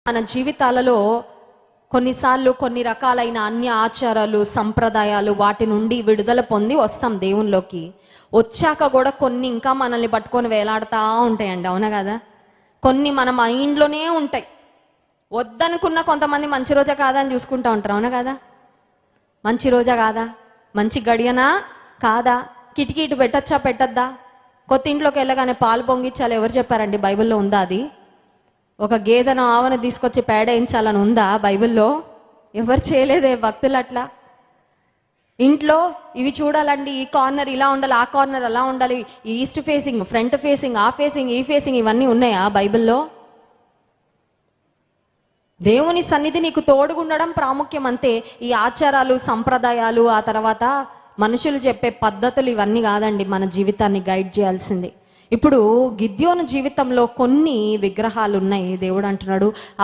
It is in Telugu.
మన జీవితాలలో కొన్నిసార్లు కొన్ని రకాలైన అన్య ఆచారాలు సంప్రదాయాలు వాటి నుండి విడుదల పొంది వస్తాం దేవునిలోకి. వచ్చాక కూడా కొన్ని ఇంకా మనల్ని పట్టుకొని వేలాడుతూ ఉంటాయండి, అవునా కదా? కొన్ని మన మైండ్లోనే ఉంటాయి. వద్దనుకున్న కొంతమంది మంచి రోజా కాదా అని చూసుకుంటూ ఉంటారు, అవునా కదా? మంచి రోజా కాదా, మంచి గడియనా కాదా, కిటికీ ఇటు పెట్టచ్చా పెట్టద్దా, కొత్త ఇంట్లోకి వెళ్ళగానే పాలు పొంగిచ్చాలి ఎవరు చెప్పారండి? బైబిల్లో ఉందా అది? ఒక గేదెను ఆవను తీసుకొచ్చి పేడేయించాలని ఉందా బైబిల్లో? ఎవరు చేయలేదే భక్తులు అట్లా. ఇంట్లో ఇవి చూడాలండి, ఈ కార్నర్ ఇలా ఉండాలి, ఆ కార్నర్ అలా ఉండాలి, ఈస్ట్ ఫేసింగ్, ఫ్రంట్ ఫేసింగ్, ఆ ఫేసింగ్, ఈ ఫేసింగ్, ఇవన్నీ ఉన్నాయా బైబిల్లో? దేవుని సన్నిధి నీకు తోడుగుండడం ప్రాముఖ్యం అంతే. ఈ ఆచారాలు సంప్రదాయాలు ఆ తర్వాత మనుషులు చెప్పే పద్ధతులు ఇవన్నీ కాదండి మన జీవితాన్ని గైడ్ చేయాల్సింది. ఇప్పుడు గిద్యోను జీవితంలో కొన్ని విగ్రహాలు ఉన్నాయి. దేవుడు అంటున్నాడు, ఆ